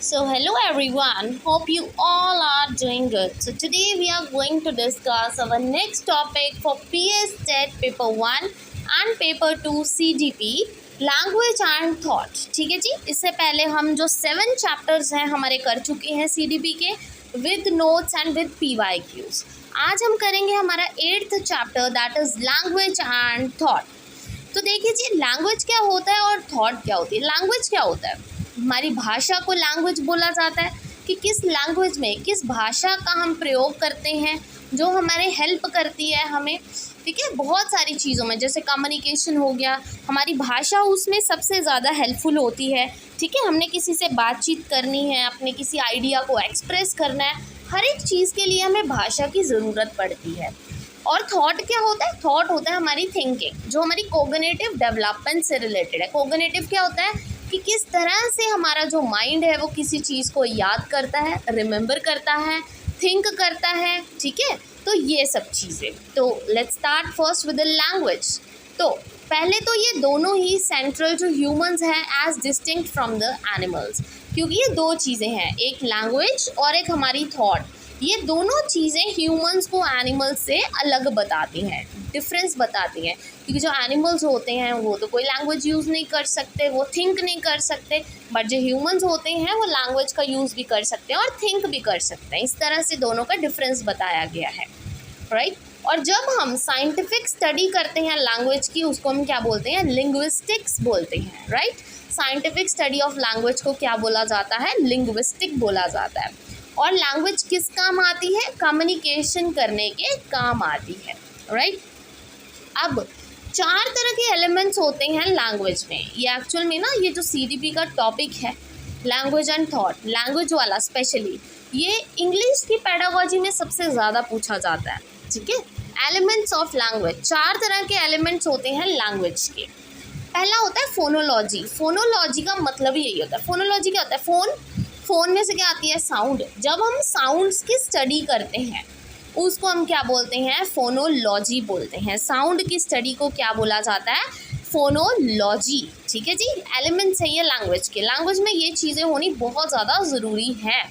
So, hello everyone. Hope you all are doing good. So, today we are going to discuss our next topic for PS TET Paper 1 and Paper 2 CDP language and thought. ठीक है जी. इससे पहले हम जो 7 chapters हैं हमारे कर चुके हैं CDP के with notes and with PYQs. आज हम करेंगे हमारा 8th chapter that is language and thought. तो देखिए जी, लैंग्वेज क्या होता है और थॉट क्या होती है. लैंग्वेज क्या होता है? हमारी भाषा को लैंग्वेज बोला जाता है कि किस लैंग्वेज में, किस भाषा का हम प्रयोग करते हैं जो हमारे हेल्प करती है हमें. ठीक है, बहुत सारी चीज़ों में, जैसे कम्युनिकेशन हो गया, हमारी भाषा उसमें सबसे ज़्यादा हेल्पफुल होती है. ठीक है, हमने किसी से बातचीत करनी है, अपने किसी आइडिया को एक्सप्रेस करना है, हर एक चीज़ के लिए हमें भाषा की ज़रूरत पड़ती है. और थॉट क्या होता है? थॉट होता है हमारी थिंकिंग, जो हमारी कोग्निटिव डेवलपमेंट से रिलेटेड है. कोग्निटिव क्या होता है कि किस तरह से हमारा जो माइंड है वो किसी चीज़ को याद करता है, रिमेंबर करता है, थिंक करता है. ठीक है, तो ये सब चीज़ें. तो let's start first with the language. तो पहले तो ये दोनों ही सेंट्रल जो ह्यूमंस हैं as distinct from the animals, क्योंकि ये दो चीज़ें हैं, एक लैंग्वेज और एक हमारी थॉट. ये दोनों चीज़ें ह्यूमंस को एनिमल्स से अलग बताती हैं, डिफरेंस बताती हैं. क्योंकि जो एनिमल्स होते हैं वो तो कोई लैंग्वेज यूज़ नहीं कर सकते, वो थिंक नहीं कर सकते, बट जो ह्यूमंस होते हैं वो लैंग्वेज का यूज़ भी कर सकते हैं और थिंक भी कर सकते हैं. इस तरह से दोनों का डिफरेंस बताया गया है, राइट. और जब हम साइंटिफिक स्टडी करते हैं लैंग्वेज की, उसको हम क्या बोलते हैं? लिंग्विस्टिक्स बोलते हैं, right. Scientific study of language को क्या बोला जाता है? लिंग्विस्टिक बोला जाता है. और लैंग्वेज किस काम आती है? कम्युनिकेशन करने के काम आती है, राइट. अब 4 तरह के एलिमेंट्स होते हैं लैंग्वेज में. ये एक्चुअल में ना, ये जो CDP का टॉपिक है लैंग्वेज एंड थॉट, लैंग्वेज वाला स्पेशली, ये इंग्लिश की पेडागोजी में सबसे ज़्यादा पूछा जाता है. ठीक है, एलिमेंट्स ऑफ लैंग्वेज, 4 तरह के एलिमेंट्स होते हैं लैंग्वेज के. पहला होता है फोनोलॉजी. फोनोलॉजी का मतलब ही यही होता है. फोनोलॉजी क्या होता है? फ़ोन में से क्या आती है? साउंड. जब हम साउंड्स की स्टडी करते हैं उसको हम क्या बोलते हैं? फोनोलॉजी बोलते हैं. साउंड की स्टडी को क्या बोला जाता है? फोनोलॉजी. ठीक है जी. एलिमेंट्स है ये लैंग्वेज के. लैंग्वेज में ये चीज़ें होनी बहुत ज़्यादा ज़रूरी है.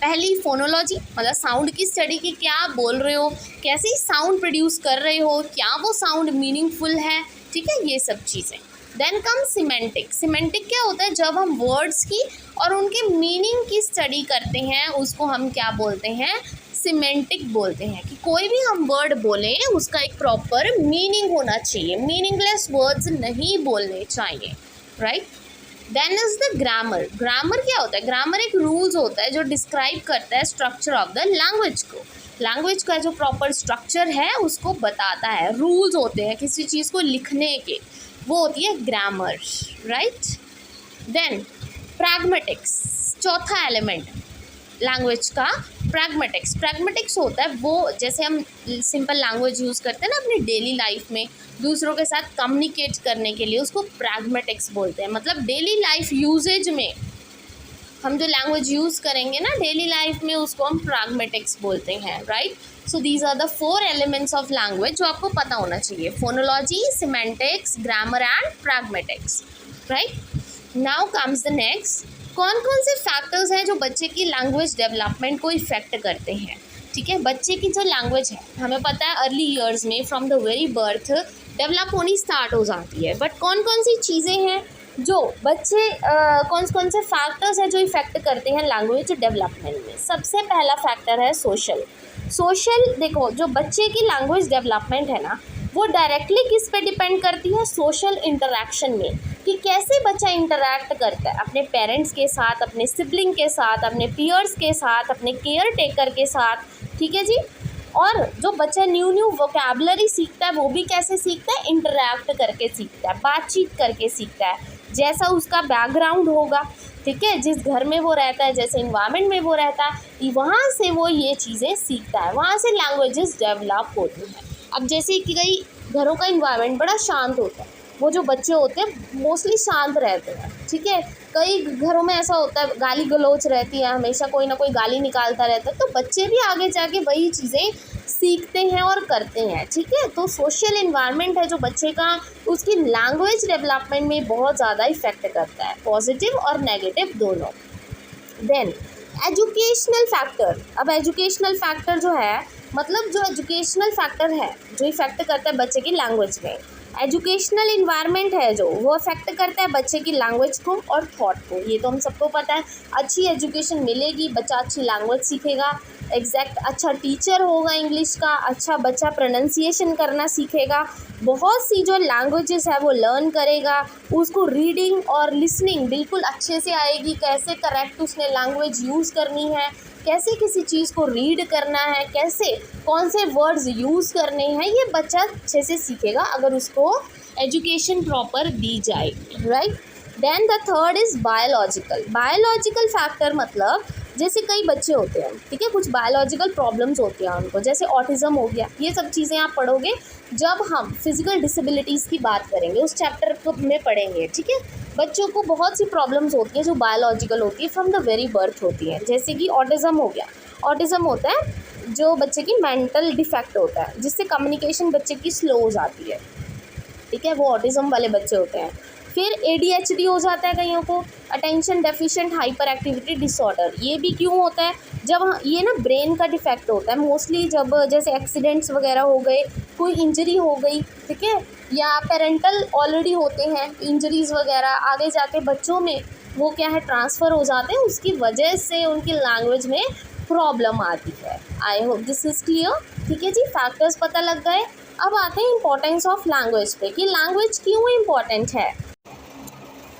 पहली फोनोलॉजी, मतलब साउंड की स्टडी की, क्या आप बोल रहे हो, कैसे साउंड प्रोड्यूस कर रहे हो, क्या वो साउंड मीनिंगफुल है. ठीक है, ये सब चीज़ें. Then come semantic. सिमेंटिक क्या होता है? जब हम वर्ड्स की और उनके मीनिंग की स्टडी करते हैं उसको हम क्या बोलते हैं? सिमेंटिक बोलते हैं. कि कोई भी हम वर्ड बोलें उसका एक प्रॉपर मीनिंग होना चाहिए, मीनिंगलेस वर्ड्स नहीं बोलने चाहिए, right. Then is the grammar. Grammar क्या होता है? ग्रामर एक रूल्स होता है जो डिस्क्राइब करता है स्ट्रक्चर ऑफ द लैंग्वेज को. लैंग्वेज का जो प्रॉपर स्ट्रक्चर है उसको बताता है. रूल्स होते हैं किसी चीज़ को लिखने के, वो होती है ग्रामर, राइट. देन प्रैग्मेटिक्स, चौथा एलिमेंट लैंग्वेज का, प्रैग्मेटिक्स. प्रैग्मेटिक्स होता है वो, जैसे हम सिंपल लैंग्वेज यूज़ करते हैं ना अपनी डेली लाइफ में दूसरों के साथ कम्युनिकेट करने के लिए, उसको प्रैग्मेटिक्स बोलते हैं. मतलब डेली लाइफ यूजेज में हम जो लैंग्वेज यूज़ करेंगे ना डेली लाइफ में, उसको हम प्रैग्मेटिक्स बोलते हैं, right. So these are the 4 elements of language जो आपको पता होना चाहिए. Phonology, semantics, grammar and pragmatics, right. Now comes the next. कौन कौन से फैक्टर्स हैं जो बच्चे की लैंग्वेज डेवलपमेंट को इफ़ेक्ट करते हैं. ठीक है, बच्चे की जो लैंग्वेज है हमें पता है अर्ली ईयर्स में from the very birth develop होनी स्टार्ट हो जाती है. बट कौन कौन सी चीज़ें हैं जो बच्चे, कौन कौन से फैक्टर्स हैं जो इफ़ेक्ट करते हैं लैंग्वेज डेवलपमेंट में. सबसे पहला फैक्टर है सोशल. सोशल, देखो, जो बच्चे की लैंग्वेज डेवलपमेंट है ना वो डायरेक्टली किस पे डिपेंड करती है? सोशल इंटरेक्शन में, कि कैसे बच्चा इंटरैक्ट करता है अपने पेरेंट्स के साथ, अपने सिबलिंग के साथ, अपने पीयर्स के साथ, अपने केयर टेकर के साथ. ठीक है जी. और जो बच्चा न्यू वोकैबुलरी सीखता है वो भी कैसे सीखता है? इंटरैक्ट करके सीखता है, बातचीत करके सीखता है, जैसा उसका बैकग्राउंड होगा. ठीक है, जिस घर में वो रहता है, जैसे इन्वायरमेंट में वो रहता है, वहाँ से वो ये चीज़ें सीखता है, वहाँ से लैंग्वेजेस डेवलप होती हैं. अब जैसे कि कई घरों का इन्वायरमेंट बड़ा शांत होता है, वो जो बच्चे होते हैं मोस्टली शांत रहते हैं. ठीक है, कई घरों में ऐसा होता है गाली गलौच रहती है, हमेशा कोई ना कोई गाली निकालता रहता है, तो बच्चे भी आगे जाके वही चीज़ें सीखते हैं और करते हैं. ठीक है, तो सोशल इन्वायरमेंट है जो बच्चे का उसकी लैंग्वेज डेवलपमेंट में बहुत ज़्यादा इफेक्ट करता है, पॉजिटिव और नेगेटिव दोनों. Then educational factor. अब एजुकेशनल फैक्टर जो है, मतलब जो एजुकेशनल फैक्टर है जो इफेक्ट करता है बच्चे की लैंग्वेज में, एजुकेशनल इन्वायरमेंट है जो वो अफेक्ट करता है बच्चे की लैंग्वेज को और थॉट को। ये तो हम सबको पता है। अच्छी एजुकेशन मिलेगी, बच्चा अच्छी लैंग्वेज सीखेगा, अच्छा टीचर होगा इंग्लिश का, अच्छा बच्चा प्रोनाउंसिएशन करना सीखेगा, बहुत सी जो लैंग्वेजेस है वो लर्न करेगा, उसको रीडिंग और लिसनिंग बिल्कुल अच्छे से आएगी, कैसे करेक्ट उसने लैंग्वेज यूज़ करनी है, कैसे किसी चीज़ को रीड करना है, कैसे कौन से वर्ड्स यूज़ करने हैं, ये बच्चा अच्छे से सीखेगा अगर उसको एजुकेशन प्रॉपर दी जाए, right. Then the third is biological factor. मतलब जैसे कई बच्चे होते हैं, ठीक है, कुछ बायोलॉजिकल प्रॉब्लम्स होती हैं उनको, जैसे ऑटिज़म हो गया। ये सब चीज़ें आप पढ़ोगे जब हम फिज़िकल डिसेबिलिटीज़ की बात करेंगे, उस चैप्टर में पढ़ेंगे, ठीक है। बच्चों को बहुत सी प्रॉब्लम्स होती हैं जो बायोलॉजिकल होती है, फ्रॉम द वेरी बर्थ होती हैं। जैसे कि ऑटिज़म हो गया। ऑटिज़म होता है जो बच्चे की मेंटल डिफेक्ट होता है, जिससे कम्युनिकेशन बच्चे की स्लो हो जाती है, ठीक है, वो ऑटिज़म वाले बच्चे होते हैं। फिर ADHD हो जाता है कईयों को, attention deficient hyper activity disorder. ये भी क्यों होता है? जब ये ना ब्रेन का डिफेक्ट होता है मोस्टली, जब जैसे एक्सीडेंट्स वगैरह हो गए, कोई इंजरी हो गई, ठीक है, या पेरेंटल ऑलरेडी होते हैं इंजरीज़ वगैरह, आगे जाके बच्चों में वो क्या है ट्रांसफ़र हो जाते हैं, उसकी वजह से उनकी लैंग्वेज में प्रॉब्लम आती है। I hope this is clear. ठीक है जी, फैक्टर्स पता लग गए। अब आते हैं इम्पोर्टेंस ऑफ लैंग्वेज पे कि लैंग्वेज क्यों इम्पोर्टेंट है।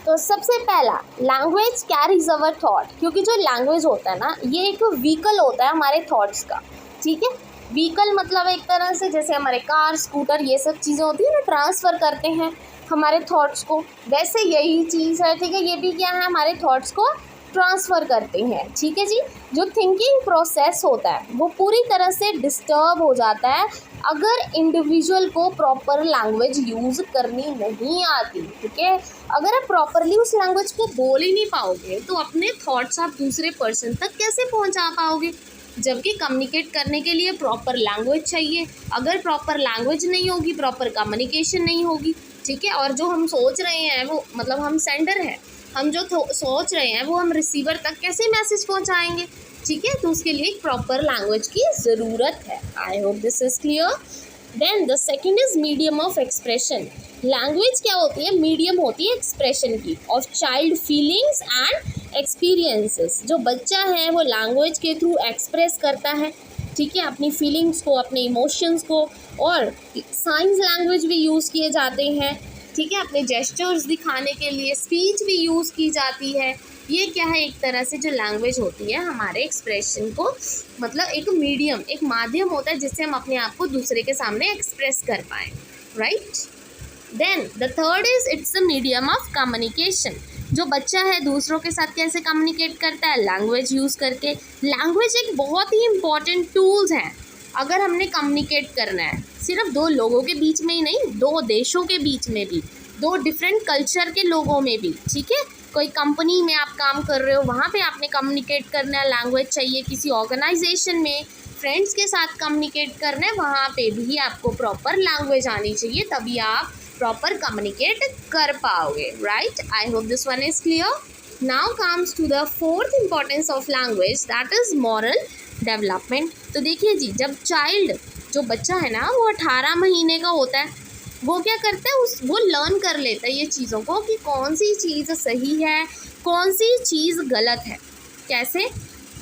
तो सबसे पहला, लैंग्वेज कैरीज अवर थॉट, क्योंकि जो लैंग्वेज होता है ना, ये एक व्हीकल होता है हमारे थॉट्स का, ठीक है। व्हीकल मतलब एक तरह से जैसे हमारे कार, स्कूटर, ये सब चीज़ें होती है ना, ट्रांसफ़र करते हैं हमारे थॉट्स को, वैसे यही चीज़ है, ठीक है। ये भी क्या है, हमारे थॉट्स को ट्रांसफ़र करते हैं, ठीक है जी। जो थिंकिंग प्रोसेस होता है वो पूरी तरह से डिस्टर्ब हो जाता है अगर इंडिविजुअल को प्रॉपर लैंग्वेज यूज़ करनी नहीं आती, ठीक है। अगर आप प्रॉपरली उस लैंग्वेज को बोल ही नहीं पाओगे तो अपने थॉट्स आप दूसरे पर्सन तक कैसे पहुंचा पाओगे, जबकि कम्युनिकेट करने के लिए प्रॉपर लैंग्वेज चाहिए। अगर प्रॉपर लैंग्वेज नहीं होगी, प्रॉपर कम्युनिकेशन नहीं होगी, ठीक है, और जो हम सोच रहे हैं वो, मतलब हम सेंडर हैं, हम जो सोच रहे हैं वो हम रिसीवर तक कैसे मैसेज पहुंचाएंगे, ठीक है। तो उसके लिए एक प्रॉपर लैंग्वेज की ज़रूरत है। I hope this is clear. Then the second is medium of expression. Language क्या होती है? मीडियम होती है एक्सप्रेशन की, of child feelings and experiences. जो बच्चा है वो लैंग्वेज के थ्रू एक्सप्रेस करता है, ठीक है, अपनी फीलिंग्स को, अपने इमोशंस को, और साइंस लैंग्वेज भी यूज़ किए जाते हैं, ठीक है, अपने जेस्चर्स दिखाने के लिए स्पीच भी यूज़ की जाती है। ये क्या है, एक तरह से जो लैंग्वेज होती है हमारे एक्सप्रेशन को, मतलब एक मीडियम, एक माध्यम होता है जिससे हम अपने आप को दूसरे के सामने एक्सप्रेस कर पाएँ, right. Then the third is it's a medium of communication. जो बच्चा है दूसरों के साथ कैसे कम्युनिकेट करता है? लैंग्वेज यूज़ करके। लैंग्वेज एक बहुत ही इम्पॉर्टेंट टूल्स है अगर हमने कम्युनिकेट करना है, सिर्फ दो लोगों के बीच में ही नहीं, दो देशों के बीच में भी, दो डिफरेंट कल्चर के लोगों में भी, ठीक है। कोई कंपनी में आप काम कर रहे हो, वहाँ पे आपने कम्युनिकेट करना है, लैंग्वेज चाहिए। किसी ऑर्गेनाइजेशन में फ्रेंड्स के साथ कम्युनिकेट करना है, वहाँ पे भी आपको प्रॉपर लैंग्वेज आनी चाहिए, तभी आप प्रॉपर कम्युनिकेट कर पाओगे, right. I hope this one is clear. Now comes to the fourth importance of language, that is moral development. तो देखिए जी, जब चाइल्ड, जो बच्चा है ना, वो 18 महीने का होता है, वो क्या करता है, वो लर्न कर लेता है ये चीज़ों को कि कौन सी चीज़ सही है, कौन सी चीज़ गलत है। कैसे?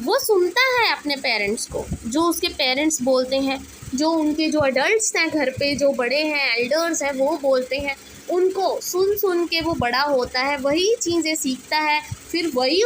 वो सुनता है अपने पेरेंट्स को, जो उसके पेरेंट्स बोलते हैं, जो उनके जो अडल्ट्स हैं घर पे, जो बड़े हैं, एल्डर्स हैं, वो बोलते हैं, उनको सुन सुन के वो बड़ा होता है, वही चीज़ें सीखता है, फिर वही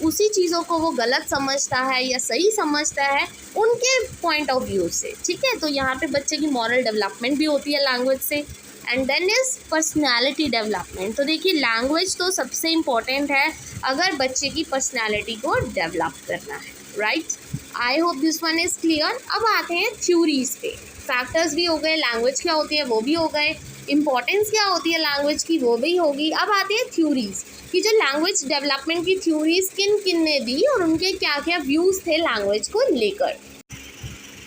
उसी चीज़ों को वो गलत समझता है या सही समझता है उनके पॉइंट ऑफ व्यू से, ठीक है। तो यहाँ पे बच्चे की मॉरल डेवलपमेंट भी होती है लैंग्वेज से। And then is personality development. तो देखिए, लैंग्वेज तो सबसे इम्पॉर्टेंट है अगर बच्चे की पर्सनैलिटी को डेवलप करना है, right. I hope this one is clear. अब आते हैं थ्योरीज पे। फैक्टर्स भी हो गए, लैंग्वेज क्या होती है वो भी हो गए, इंपॉर्टेंस क्या होती है लैंग्वेज की वो भी होगी। अब आते हैं थ्योरीज कि जो लैंग्वेज डेवलपमेंट की थ्योरीज किन किन ने दी और उनके क्या क्या व्यूज़ थे लैंग्वेज को लेकर।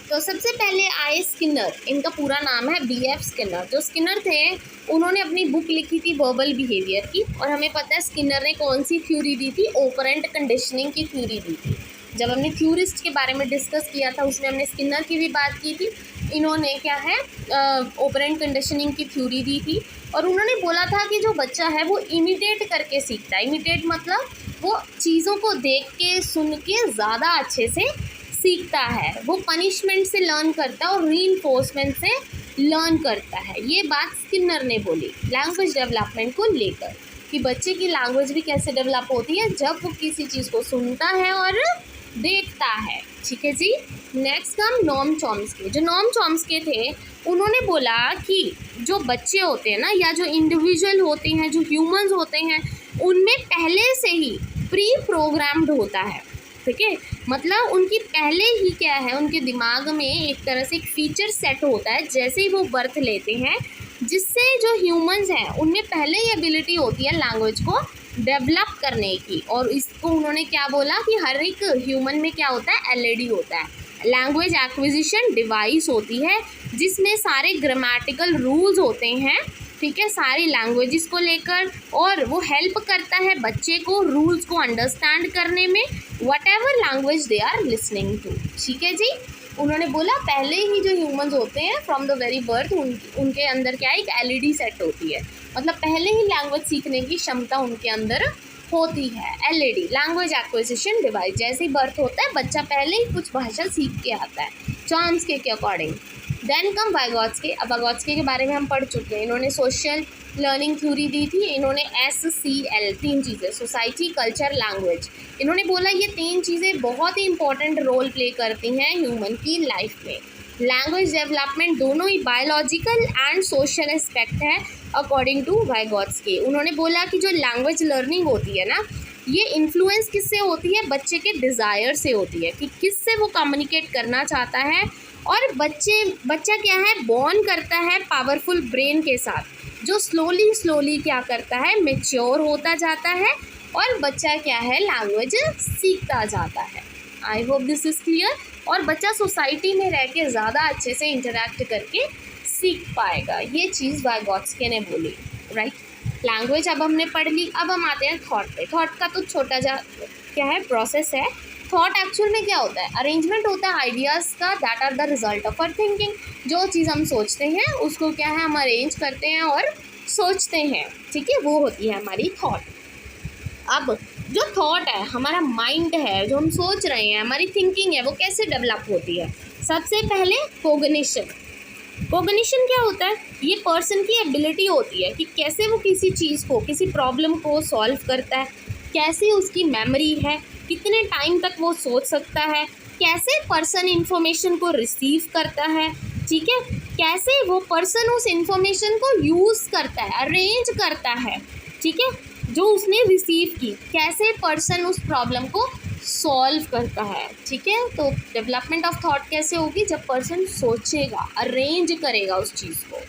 तो सबसे पहले आए स्किनर। इनका पूरा नाम है BF स्किनर। जो स्किनर थे उन्होंने अपनी बुक लिखी थी वर्बल बिहेवियर की, और हमें पता है स्किनर ने कौन सी थ्योरी दी थी, ऑपरेंट कंडीशनिंग की थ्योरी दी थी। जब हमने थ्योरिस्ट के बारे में डिस्कस किया था उसमें हमने स्किनर की भी बात की थी। इन्होंने क्या है ऑपरेंट कंडीशनिंग की थ्योरी दी थी, और उन्होंने बोला था कि जो बच्चा है वो इमिटेट करके सीखता है। इमिटेट मतलब वो चीज़ों को देख के सुन के ज़्यादा अच्छे से सीखता है, वो पनिशमेंट से लर्न करता है और रीइंफोर्समेंट से लर्न करता है। ये बात स्किनर ने बोली लैंग्वेज डेवलपमेंट को लेकर, कि बच्चे की लैंग्वेज भी कैसे डेवलप होती है जब वो किसी चीज़ को सुनता है और देखता है। ठीक है जी। Next come Noam Chomsky. जो नॉम चॉम्स्की थे उन्होंने बोला कि जो बच्चे होते हैं ना, या जो इंडिविजुअल होते हैं, जो ह्यूमंस होते हैं, उनमें पहले से ही प्री प्रोग्राम्ड होता है। ठीक है, मतलब उनकी पहले ही क्या है, उनके दिमाग में एक तरह से एक फीचर सेट होता है जैसे ही वो बर्थ लेते हैं, जिससे जो ह्यूमंस हैं उनमें पहले ही एबिलिटी होती है लैंग्वेज को डेवलप करने की। और इसको उन्होंने क्या बोला कि हर एक ह्यूमन में क्या होता है, एलएडी होता है, लैंग्वेज एक्विजिशन डिवाइस होती है, जिसमें सारे ग्रामेटिकल रूल्स होते हैं। ठीक है, सारी लैंग्वेजेस को लेकर, और वो हेल्प करता है बच्चे को रूल्स को अंडरस्टैंड करने में, whatever language they are listening to. ठीक है जी। उन्होंने बोला पहले ही जो ह्यूमंस होते हैं फ्रॉम द वेरी बर्थ उनके अंदर क्या है, एक एलईडी सेट होती है, मतलब पहले ही लैंग्वेज सीखने की क्षमता उनके अंदर होती है। एलईडी लैंग्वेज एक्विजिशन डिवाइस, जैसे ही बर्थ होता है बच्चा पहले ही कुछ भाषा सीख के आता है चॉम्स्की के अकॉर्डिंग। Then come वाइगॉट्स्की। अब वाइगॉट्स्की के बारे में हम पढ़ चुके हैं। इन्होंने सोशल लर्निंग थ्योरी दी थी। इन्होंने SCL 3 चीज़ें, सोसाइटी, कल्चर, लैंग्वेज, इन्होंने बोला ये 3 चीज़ें बहुत ही इंपॉर्टेंट रोल प्ले करती हैं ह्यूमन की लाइफ में। लैंग्वेज डेवलपमेंट दोनों ही बायोलॉजिकल एंड सोशल एस्पेक्ट है अकॉर्डिंग टू वाइगॉट्स्की। उन्होंने बोला कि जो लैंग्वेज लर्निंग होती है ना, ये इन्फ्लुएंस किससे होती है, बच्चे के डिज़ायर से होती है कि किससे वो कम्युनिकेट करना चाहता है। और बच्चा क्या है, बॉर्न करता है पावरफुल ब्रेन के साथ, जो स्लोली क्या करता है, मैच्योर होता जाता है, और बच्चा क्या है, लैंग्वेज सीखता जाता है। I hope this is clear. और बच्चा सोसाइटी में रह के ज़्यादा अच्छे से इंटरेक्ट करके सीख पाएगा। ये चीज़ वाइगॉट्स्की ने बोली, राइट। लैंग्वेज अब हमने पढ़ ली। अब हम आते हैं थॉट पे। थॉट का तो छोटा जा क्या है, प्रोसेस है। थॉट एक्चुअल में क्या होता है, अरेंजमेंट होता है आइडियाज़ का that are the result of our thinking. जो चीज़ हम सोचते हैं उसको क्या है, हम अरेंज करते हैं और सोचते हैं। ठीक है, वो होती है हमारी थॉट। अब जो थॉट है, हमारा माइंड है, जो हम सोच रहे हैं, हमारी थिंकिंग है, वो कैसे डेवलप होती है। सबसे पहले कोग्निशन। कोग्निशन क्या होता है, ये पर्सन की एबिलिटी होती है कि कैसे वो किसी चीज़ को, किसी प्रॉब्लम को सॉल्व करता है, कैसी उसकी मेमोरी है, कितने टाइम तक वो सोच सकता है, कैसे पर्सन इंफॉर्मेशन को रिसीव करता है। ठीक है, कैसे वो पर्सन उस इंफॉर्मेशन को यूज़ करता है, अरेंज करता है। ठीक है, जो उसने रिसीव की, कैसे पर्सन उस प्रॉब्लम को सॉल्व करता है। ठीक है, तो डेवलपमेंट ऑफ थॉट कैसे होगी, जब पर्सन सोचेगा, अरेंज करेगा उस चीज़ को।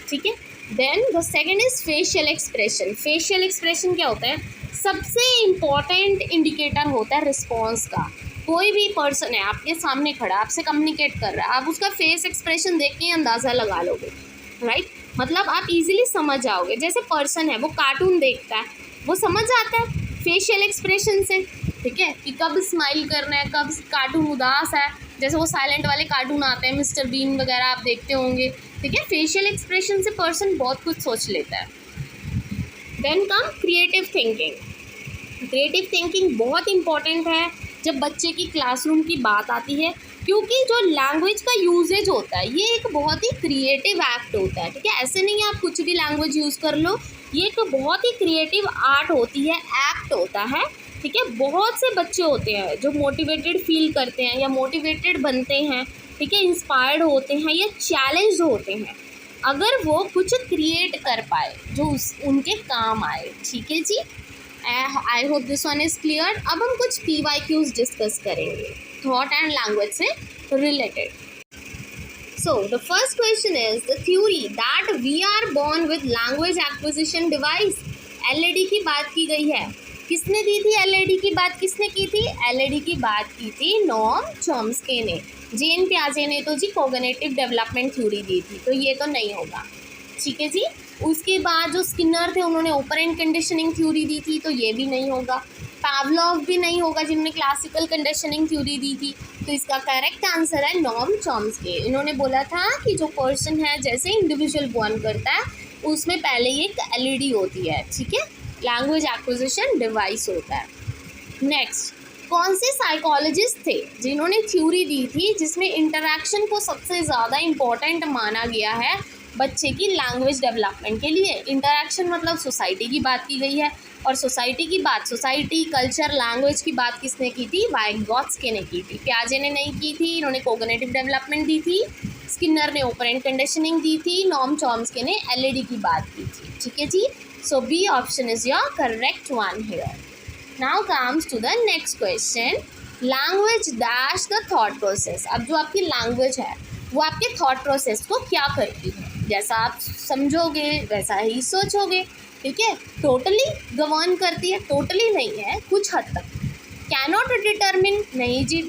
ठीक है, then the second is facial expression. Facial expression क्या होता है, सबसे इम्पॉर्टेंट इंडिकेटर होता है रिस्पॉन्स का। कोई भी पर्सन है आपके सामने खड़ा, आपसे कम्युनिकेट कर रहा है, आप उसका फेस एक्सप्रेशन देख के अंदाज़ा लगा लोगे, राइट। मतलब आप इजीली समझ जाओगे। जैसे पर्सन है वो कार्टून देखता है, वो समझ जाता है फेशियल एक्सप्रेशन से। ठीक है, कि कब स्माइल करना है, कब कार्टून उदास है। जैसे वो साइलेंट वाले कार्टून आते हैं, मिस्टर बीन वगैरह आप देखते होंगे। ठीक है, फेशियल एक्सप्रेशन से पर्सन बहुत कुछ सोच लेता है। Then come creative thinking. Creative thinking बहुत इंपॉर्टेंट है जब बच्चे की क्लासरूम की बात आती है, क्योंकि जो लैंग्वेज का यूजेज होता है ये एक बहुत ही क्रिएटिव एक्ट होता है। ठीक है, ऐसे नहीं आप कुछ भी लैंग्वेज यूज़ कर लो, ये एक बहुत ही क्रिएटिव आर्ट होती है, एक्ट होता है। ठीक है, बहुत से बच्चे होते हैं जो मोटिवेटेड फील करते हैं या मोटिवेटेड बनते हैं। ठीक है, इंस्पायर्ड होते हैं या चैलेंज होते हैं अगर वो कुछ क्रिएट कर पाए जो उनके काम आए। ठीक है जी, I hope this one is clear. अब हम कुछ PYQs डिस्कस करेंगे थॉट एंड लैंग्वेज से रिलेटेड। So the first question is the theory that we are born with language acquisition device. LED की बात की गई है, किसने दी थी एलईडी की बात, किसने की थी, एलईडी की बात की थी नॉम चॉम्स्की ने। जेन पियाजे ने तो जी कोग्निटिव डेवलपमेंट थ्योरी दी थी, तो ये तो नहीं होगा। ठीक है जी, उसके बाद जो स्किनर थे उन्होंने ऑपरेंट कंडीशनिंग थ्योरी दी थी, तो ये भी नहीं होगा। पावलोव भी नहीं होगा जिन्होंने क्लासिकल कंडीशनिंग थ्योरी दी थी। तो इसका करेक्ट आंसर है नॉर्म चॉम्स्की। इन्होंने बोला था कि जो पर्सन है जैसे इंडिविजुअल बॉर्न करता है उसमें पहले ही एक एलईडी होती है, ठीक है, लैंग्वेज एक्विजिशन डिवाइस होता है। नेक्स्ट, कौन से साइकोलॉजिस्ट थे जिन्होंने थ्योरी दी थी जिसमें इंटरैक्शन को सबसे ज़्यादा इम्पोर्टेंट माना गया है बच्चे की लैंग्वेज डेवलपमेंट के लिए? इंटरैक्शन मतलब सोसाइटी की बात की गई है, और सोसाइटी की बात, सोसाइटी, कल्चर, लैंग्वेज की बात किसने की थी? वाइगॉत्स्की ने की थी। पियाजे ने नहीं की थी, इन्होंने कोग्निटिव डेवलपमेंट दी थी। स्किनर ने ऑपरेंट कंडीशनिंग दी थी। नॉर्म चॉम्स्की ने एलईडी की बात की थी, ठीक है जी। So B option is your correct one here. Now comes to the next question, language dash the thought process. अब जो आपकी लैंग्वेज है वो आपके थॉट प्रोसेस को क्या करती है? जैसा आप समझोगे वैसा ही सोचोगे, ठीक है। टोटली गवर्न करती है? टोटली नहीं है, कुछ हद तक। Cannot determine? नहीं जी।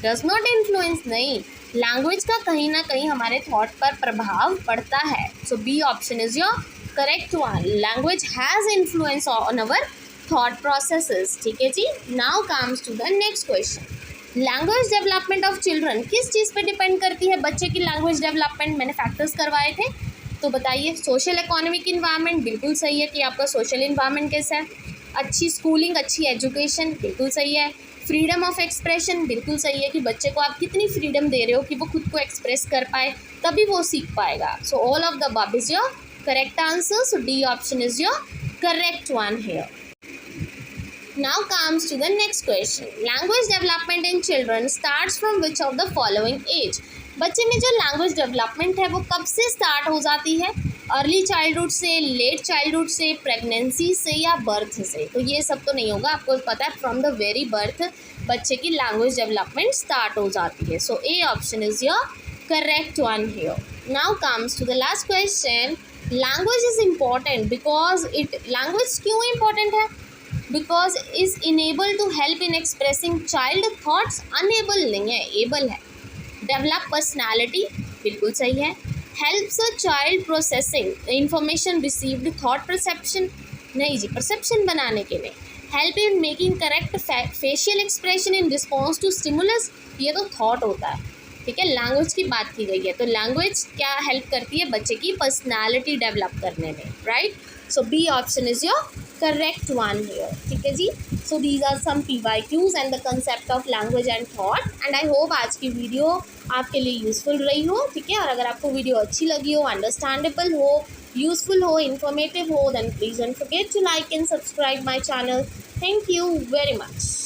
Does not influence? नहीं। लैंग्वेज का कहीं ना कहीं हमारे थॉट पर प्रभाव पड़ता है। So B option is your correct one. Language has influence on our thought processes, ठीक है जी। Now comes to the next question, language development of children किस चीज़ पे डिपेंड करती है? बच्चे की लैंग्वेज डेवलपमेंट मैंने फैक्टर्स करवाए थे, तो बताइए। सोशल इकोनॉमिक इन्वायरमेंट, बिल्कुल सही है कि आपका सोशल इन्वायरमेंट कैसा है। अच्छी स्कूलिंग, अच्छी एजुकेशन, बिल्कुल सही है। फ्रीडम ऑफ एक्सप्रेशन, बिल्कुल सही है कि बच्चे को आप कितनी फ्रीडम दे रहे हो कि वो खुद को एक्सप्रेस कर पाए, तभी वो सीख पाएगा। So all of the above is your correct answer. So D option is your correct one here. Now comes to the next question. Language development in children starts from which of the following age? बच्चे में जो language development है वो कब से start हो जाती है? अर्ली चाइल्डहुड से, लेट चाइल्डहुड से, प्रेगनेंसी से, या बर्थ से? तो ये सब तो नहीं होगा, आपको पता है फ्रॉम द वेरी बर्थ बच्चे की लैंग्वेज डेवलपमेंट स्टार्ट हो जाती है। So A option is your correct one here. Now comes to the last question, language is important because language क्यों इम्पॉर्टेंट है? Because is enable to help in expressing child thoughts, unable नहीं है, able है। Develop personality, बिल्कुल सही है। Helps a child processing information received, thought perception, नहीं जी, परसेप्शन बनाने के लिए। Help in making correct facial expression in response to stimulus, ये तो थॉट होता है, ठीक है। लैंग्वेज की बात की गई है, तो लैंग्वेज क्या हेल्प करती है? बच्चे की पर्सनैलिटी डेवलप करने में, right. So B option is your correct one here, ठीक है जी। So these are some PYQs and the concept of language and thought, and I hope आज की वीडियो आपके लिए यूज़फुल रही हो, ठीक है। और अगर आपको वीडियो अच्छी लगी हो, अंडरस्टैंडेबल हो, यूज़फुल हो, इन्फॉर्मेटिव हो, then please don't forget to like and subscribe my channel. Thank you very much.